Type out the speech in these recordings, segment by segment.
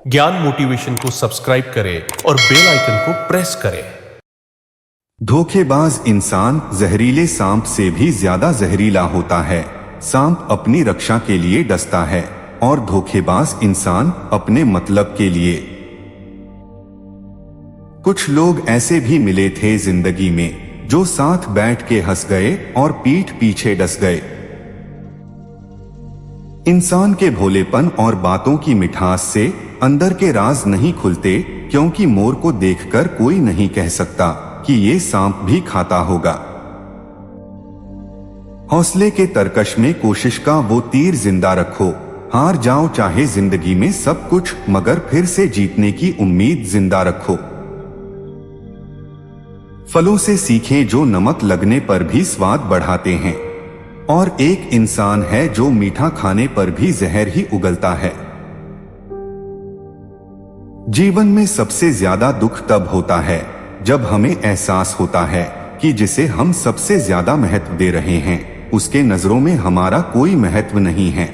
ज्ञान मोटिवेशन को सब्सक्राइब करें और बेल आइकन को प्रेस करें। धोखेबाज इंसान जहरीले सांप से भी ज्यादा जहरीला होता है। सांप अपनी रक्षा के लिए डसता है और धोखेबाज इंसान अपने मतलब के लिए। कुछ लोग ऐसे भी मिले थे जिंदगी में जो साथ बैठ के हंस गए और पीठ पीछे डस गए। इंसान के भोलेपन और बातों की मिठास से अंदर के राज नहीं खुलते, क्योंकि मोर को देखकर कोई नहीं कह सकता कि ये सांप भी खाता होगा। हौसले के तरकश में कोशिश का वो तीर जिंदा रखो। हार जाओ चाहे जिंदगी में सब कुछ, मगर फिर से जीतने की उम्मीद जिंदा रखो। फलों से सीखें जो नमक लगने पर भी स्वाद बढ़ाते हैं, और एक इंसान है जो मीठा खाने पर भी जहर ही उगलता है। जीवन में सबसे ज्यादा दुख तब होता है जब हमें एहसास होता है कि जिसे हम सबसे ज्यादा महत्व दे रहे हैं उसके नजरों में हमारा कोई महत्व नहीं है।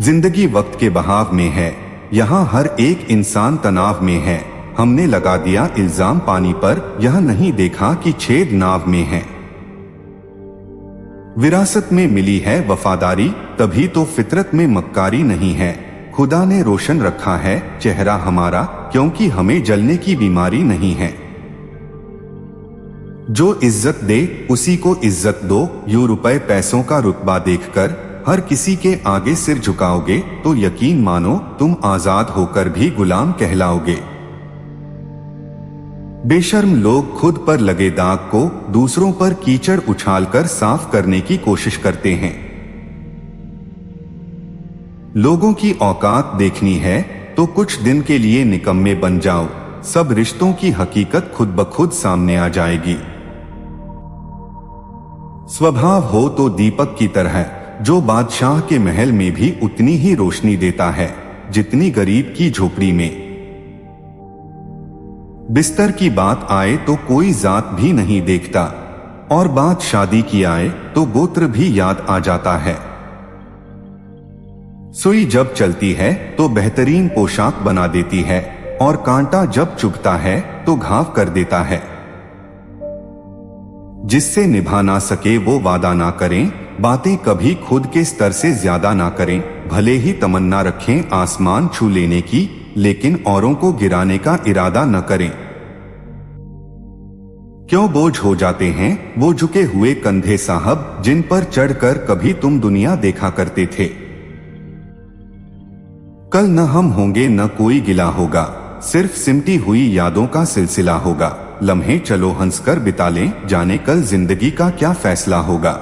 जिंदगी वक्त के बहाव में है, यहाँ हर एक इंसान तनाव में है। हमने लगा दिया इल्जाम पानी पर, यह नहीं देखा कि छेद नाव में है। विरासत में मिली है वफादारी, तभी तो फितरत में मक्कारी नहीं है। खुदा ने रोशन रखा है चेहरा हमारा, क्योंकि हमें जलने की बीमारी नहीं है। जो इज्जत दे उसी को इज्जत दो। यूं रुपए पैसों का रुतबा देखकर हर किसी के आगे सिर झुकाओगे तो यकीन मानो तुम आजाद होकर भी गुलाम कहलाओगे। बेशर्म लोग खुद पर लगे दाग को दूसरों पर कीचड़ उछालकर साफ करने की कोशिश करते हैं। लोगों की औकात देखनी है तो कुछ दिन के लिए निकम्मे बन जाओ, सब रिश्तों की हकीकत खुद ब खुद सामने आ जाएगी। स्वभाव हो तो दीपक की तरह, जो बादशाह के महल में भी उतनी ही रोशनी देता है जितनी गरीब की झोपड़ी में। बिस्तर की बात आए तो कोई जात भी नहीं देखता, और बात शादी की आए तो गोत्र भी याद आ जाता है। सुई जब चलती है तो बेहतरीन पोशाक बना देती है, और कांटा जब चुभता है तो घाव कर देता है। जिससे निभा ना सके वो वादा ना करें, बातें कभी खुद के स्तर से ज्यादा ना करें। भले ही तमन्ना रखें आसमान छू लेने की, लेकिन औरों को गिराने का इरादा न करें। क्यों बोझ हो जाते हैं वो झुके हुए कंधे साहब, जिन पर चढ़कर कभी तुम दुनिया देखा करते थे। कल न हम होंगे न कोई गिला होगा, सिर्फ सिमटी हुई यादों का सिलसिला होगा। लम्हे चलो हंसकर बिता लें, जाने कल जिंदगी का क्या फैसला होगा।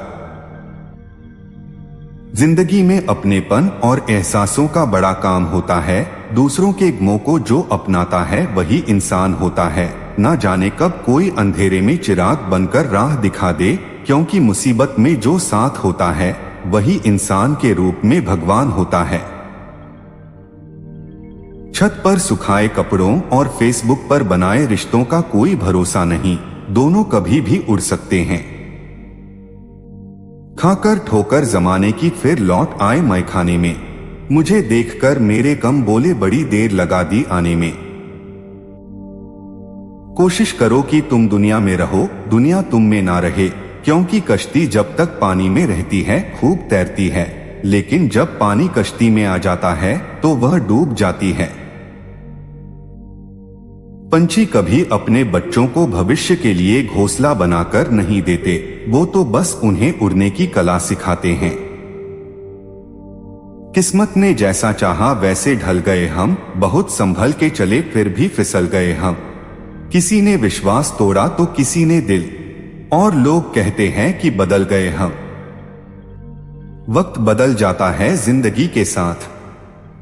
जिंदगी में अपनेपन और एहसासों का बड़ा काम होता है। दूसरों के गमों को जो अपनाता है वही इंसान होता है। ना जाने कब कोई अंधेरे में चिराग बनकर राह दिखा दे, क्योंकि मुसीबत में जो साथ होता है वही इंसान के रूप में भगवान होता है। छत पर सुखाए कपड़ों और फेसबुक पर बनाए रिश्तों का कोई भरोसा नहीं, दोनों कभी भी उड़ सकते हैं। खाकर ठोकर जमाने की फिर लौट आए मैखाने में, मुझे देखकर मेरे कम बोले बड़ी देर लगा दी आने में। कोशिश करो कि तुम दुनिया में रहो, दुनिया तुम में ना रहे, क्योंकि कश्ती जब तक पानी में रहती है खूब तैरती है, लेकिन जब पानी कश्ती में आ जाता है तो वह डूब जाती है। पंछी कभी अपने बच्चों को भविष्य के लिए घोंसला बनाकर नहीं देते, वो तो बस उन्हें उड़ने की कला सिखाते हैं। किस्मत ने जैसा चाहा वैसे ढल गए हम, बहुत संभल के चले फिर भी फिसल गए हम। किसी ने विश्वास तोड़ा तो किसी ने दिल, और लोग कहते हैं कि बदल गए हम। वक्त बदल जाता है जिंदगी के साथ,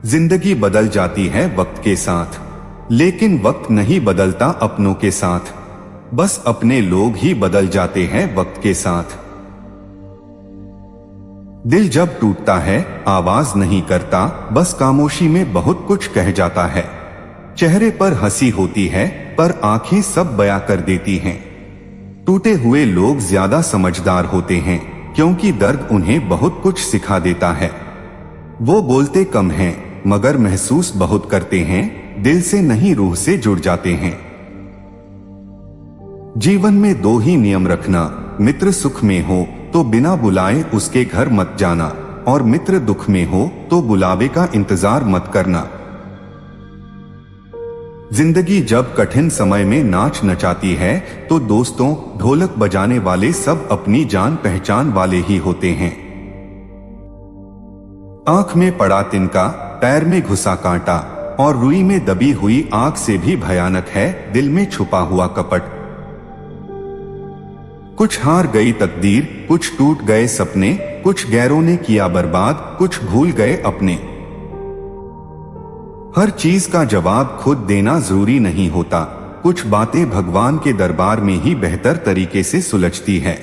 जिंदगी बदल जाती है वक्त के साथ, लेकिन वक्त नहीं बदलता अपनों के साथ। बस अपने लोग ही बदल जाते हैं वक्त के साथ। दिल जब टूटता है आवाज नहीं करता, बस खामोशी में बहुत कुछ कह जाता है। चेहरे पर हंसी होती है पर आंखें सब बयां कर देती हैं। टूटे हुए लोग ज्यादा समझदार होते हैं, क्योंकि दर्द उन्हें बहुत कुछ सिखा देता है। वो बोलते कम हैं मगर महसूस बहुत करते हैं, दिल से नहीं रूह से जुड़ जाते हैं। जीवन में 2 ही नियम रखना, मित्र सुख में हो तो बिना बुलाए उसके घर मत जाना, और मित्र दुख में हो तो बुलावे का इंतजार मत करना। जिंदगी जब कठिन समय में नाच नचाती है तो दोस्तों, ढोलक बजाने वाले सब अपनी जान पहचान वाले ही होते हैं। आंख में पड़ा तिनका, पैर में घुसा कांटा, और रुई में दबी हुई आग से भी भयानक है दिल में छुपा हुआ कपट। कुछ हार गई तकदीर, कुछ टूट गए सपने, कुछ गैरों ने किया बर्बाद, कुछ भूल गए अपने। हर चीज का जवाब खुद देना जरूरी नहीं होता, कुछ बातें भगवान के दरबार में ही बेहतर तरीके से सुलझती है।